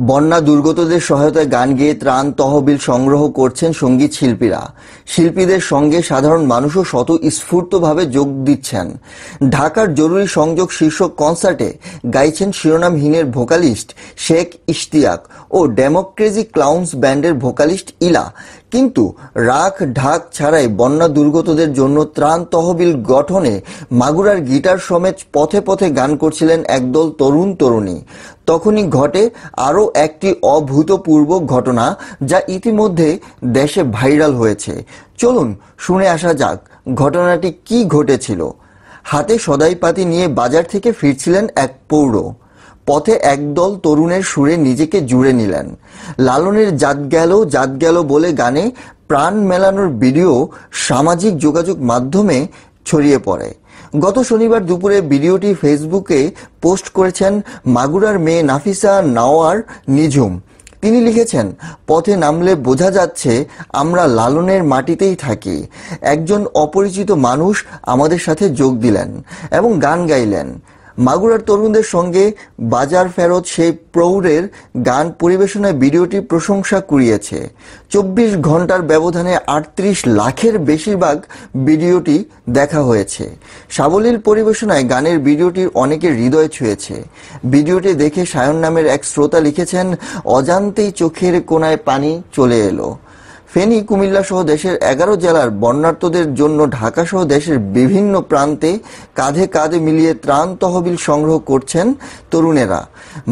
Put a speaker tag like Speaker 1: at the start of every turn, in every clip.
Speaker 1: বন্যা দুর্গতদের সহায়তায় গান গেয়ে ত্রাণ তহবিল সংগ্রহ করছেন সঙ্গীত শিল্পীরা। শিল্পীদের সঙ্গে সাধারণ মানুষও স্বতঃস্ফূর্তভাবে যোগ দিচ্ছেন। ঢাকার জরুরি সংযোগ শীর্ষক কনসার্টে গাইছেন শিরোনামহীনের ভোকালিস্ট শেখ ইশতিয়াক ও ডেমোক্রেসি ক্লাউনস ব্যান্ডের ভোকালিস্ট ইলা। কিন্তু রাখ ঢাক ছাড়াই বন্যা দুর্গতদের জন্য ত্রাণ তহবিল গঠনে মাগুরার গিটার সমেত পথে পথে গান করছিলেন একদল তরুণ তরুণী। তখনই ঘটে আরও একটি অভূতপূর্ব ঘটনা, যা ইতিমধ্যে দেশে ভাইরাল হয়েছে। চলুন শুনে আসা যাক ঘটনাটি কি ঘটেছিল। হাতে সদাইপাতি নিয়ে বাজার থেকে ফিরছিলেন এক পৌর। পথে একদল তরুণের সুরে নিজেকে জুড়ে নিলেন। লালনের জাত গেল বলে গানে প্রাণ মেলানোর ভিডিও সামাজিক যোগাযোগ মাধ্যমে ছড়িয়ে পড়ে। গত শনিবার দুপুরে ভিডিওটি ফেসবুকে পোস্ট করেছেন মাগুরার মেয়ে নাফিসা নাওয়ার নিঝুম। তিনি লিখেছেন, পথে নামলে বোঝা যাচ্ছে আমরা লালনের মাটিতেই থাকি। একজন অপরিচিত মানুষ আমাদের সাথে যোগ দিলেন এবং গান গাইলেন। মাগুরার তরুণদের সঙ্গে বাজার ফেরত সেই প্রৌঢ়ের গান পরিবেশনায় ভিডিওটি প্রশংসা কুড়িয়েছে। 24 ঘন্টার ব্যবধানে 38 লাখের বেশিরভাগ ভিডিওটি দেখা হয়েছে। সাবলীল পরিবেশনায় গানের ভিডিওটির অনেকের হৃদয় ছুঁয়েছে। ভিডিওটি দেখে সায়ন নামের এক শ্রোতা লিখেছেন, অজান্তেই চোখের কোণায় পানি চলে এলো। ফেনী, কুমিল্লা সহ দেশের 11 জেলার বন্যার্তদের জন্য ঢাকা সহ দেশের বিভিন্ন প্রান্তে কাঁধে কাঁধে মিলিয়ে ত্রাণ তহবিল সংগ্রহ করছেন তরুণেরা।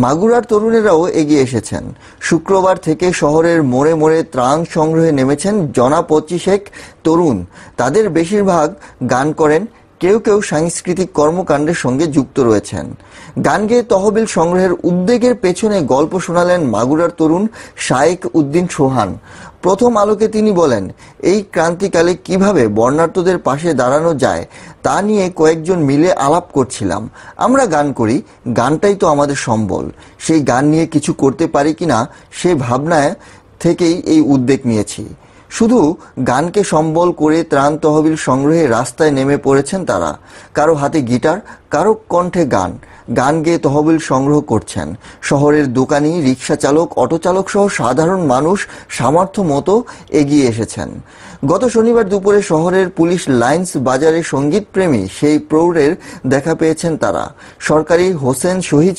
Speaker 1: মাগুরার তরুণেরাও এগিয়ে এসেছেন। শুক্রবার থেকে শহরের মোড়ে মোড়ে ত্রাণ সংগ্রহে নেমেছেন জনা 25 তরুণ। তাদের বেশিরভাগ গান করেন, কেউ কেউ সাংস্কৃতিক কর্মকাণ্ডের সঙ্গে যুক্ত রয়েছেন। গান গেয়ে তহবিল সংগ্রহের উদ্যোগের পেছনে গল্প শোনালেন মাগুরার তরুণ শায়েক উদ্দিন সোহান। প্রথম আলোকে তিনি বলেন, এই ক্রান্তিকালে কিভাবে বন্যার্তদের পাশে দাঁড়ানো যায় তা নিয়ে কয়েকজন মিলে আলাপ করছিলাম। আমরা গান করি, গানটাই তো আমাদের সম্বল। সেই গান নিয়ে কিছু করতে পারি কিনা সেই ভাবনায় থেকেই এই উদ্যোগ নিয়েছি। শুধু গানকে সম্বল করে ত্রাণ তহবিল সংগ্রহে রাস্তায় নেমে পড়েছেন তারা। কারো হাতে গিটার, কারো কণ্ঠে গান। গান গেয়ে তহবিল সংগ্রহ করছেন। শহরের দোকানি, রিক্সা চালক, অটো চালক সহ সাধারণ মানুষ সামর্থ্য মতো এগিয়ে এসেছেন। গত শনিবার দুপুরে শহরের পুলিশ লাইন্স বাজারে সঙ্গীতপ্রেমী সেই প্রৌঢ়ের দেখা পেয়েছেন তারা। সরকারি হোসেন শহীদ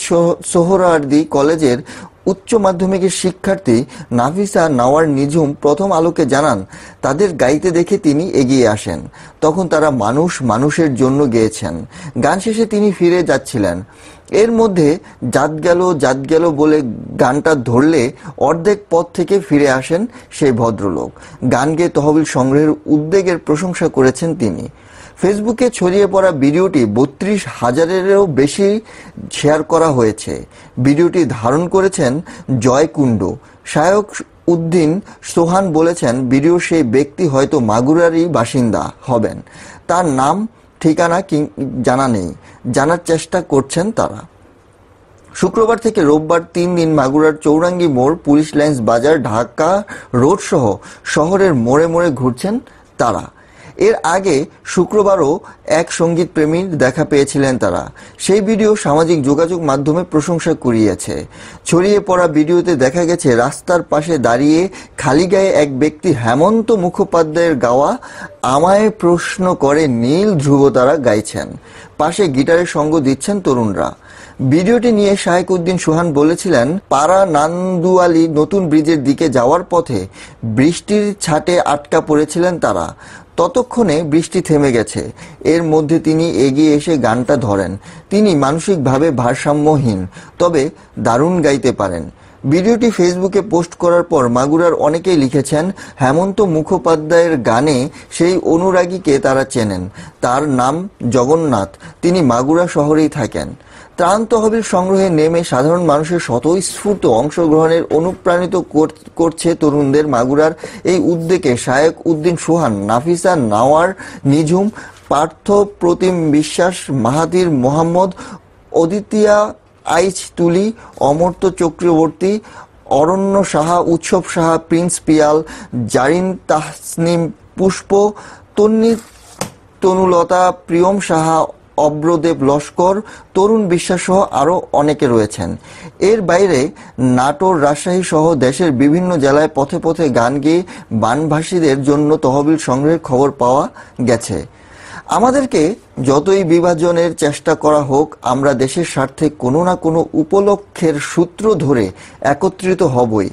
Speaker 1: সোহরাওয়ার্দী কলেজের উচ্চ মাধ্যমিকের শিক্ষার্থী নাফিসা নাওয়ার নিঝুম প্রথম আলোকে জানান, তাদের গাইতে দেখে তিনি এগিয়ে আসেন। তখন তারা মানুষের জন্য গেয়েছেন। গান শেষে তিনি ফিরে যাচ্ছিলেন। এর মধ্যে জাত গেল বলে গানটা ধরলে অর্ধেক পথ থেকে ফিরে আসেন সেই ভদ্রলোক। গান গেয়ে তহবিল সংগ্রহের উদ্যোগের প্রশংসা করেছেন তিনি। ফেসবুকে ছড়িয়ে পড়া ভিডিওটি 32,000-এরও বেশি শেয়ার করা হয়েছে। ভিডিওটি ধারণ করেছেন জয় কুণ্ডু। শায়েক উদ্দিন সোহান বলেছেন, ভিডিও সেই ব্যক্তি হয়তো মাগুরারই বাসিন্দা হবেন। তার নাম ঠিকানা জানা নেই, জানার চেষ্টা করছেন তারা। শুক্রবার থেকে রোববার 3 দিন মাগুরার চৌরাঙ্গি মোড়, পুলিশ লাইন্স বাজার, ঢাকা রোড সহ শহরের মোড়ে মোড়ে ঘুরছেন তারা। এর আগে শুক্রবারও এক সঙ্গীত প্রেমীর দেখা পেয়েছিলেন তারা। সেই ভিডিও সামাজিক যোগাযোগ মাধ্যমে প্রশংসা কুড়িয়েছে। ছড়িয়ে পড়া ভিডিওতে দেখা গেছে রাস্তার পাশে দাঁড়িয়ে খালি গায়ে এক ব্যক্তি হেমন্ত মুখোপাধ্যায়ের গাওয়া আমায় প্রশ্ন করে নীল ধ্রুবতারা গাইছেন। পাশে গিটারের সঙ্গ দিচ্ছেন তরুণরা। ভিডিওটি নিয়ে শায়েক উদ্দিন সোহান বলেছিলেন, পাড়া নান্দুয়ালি নতুন ব্রিজের দিকে যাওয়ার পথে বৃষ্টির ছাটে আটকা পড়েছিলেন তারা। ততক্ষণে বৃষ্টি থেমে গেছে। এর মধ্যে তিনি এগিয়ে এসে গানটা ধরেন। তিনি মানসিকভাবে ভারসাম্যহীন, তবে দারুণ গাইতে পারেন। ভিডিওটি ফেসবুকে পোস্ট করার পর মাগুরার অনেকেই লিখেছেন, হেমন্ত মুখোপাধ্যায়ের গানে সেই অনুরাগীকে তারা চেনেন। তার নাম জগন্নাথ, তিনি মাগুরা শহরেই থাকেন। ত্রাণ তহবিল সংগ্রহে নেমে সাধারণ মানুষের স্বতঃস্ফূর্ত অংশগ্রহণের অনুপ্রাণিত করছে তরুণদের। মাগুরার এই উদ্যোগে শায়েক উদ্দিন সোহান, নাফিসা নাওয়ার নিঝুম, পার্থ প্রতিম বিশ্বাস, মাহাথির মোহাম্মদ, অদিতিয়া আইচ তুলি, অমর্ত্য চক্রবর্তী, অরণ্য সাহা, উৎসব সাহা, প্রিন্স পিয়াল, জারিন তাসনিম পুষ্প, তন্নি তনুলতা, প্রিয়ম সাহা, অব্রদেব লস্কর, তরুণ বিশ্বাস সহ আরও অনেকে রয়েছেন। এর বাইরে নাটোর, রাজশাহী সহ দেশের বিভিন্ন জেলায় পথে পথে গান গেয়ে বানভাসীদের জন্য তহবিল সংগ্রহের খবর পাওয়া গেছে। আমাদেরকে যতই বিভাজনের চেষ্টা করা হোক, আমরা দেশের স্বার্থে কোনো না কোনো উপলক্ষের সূত্র ধরে একত্রিত হবই।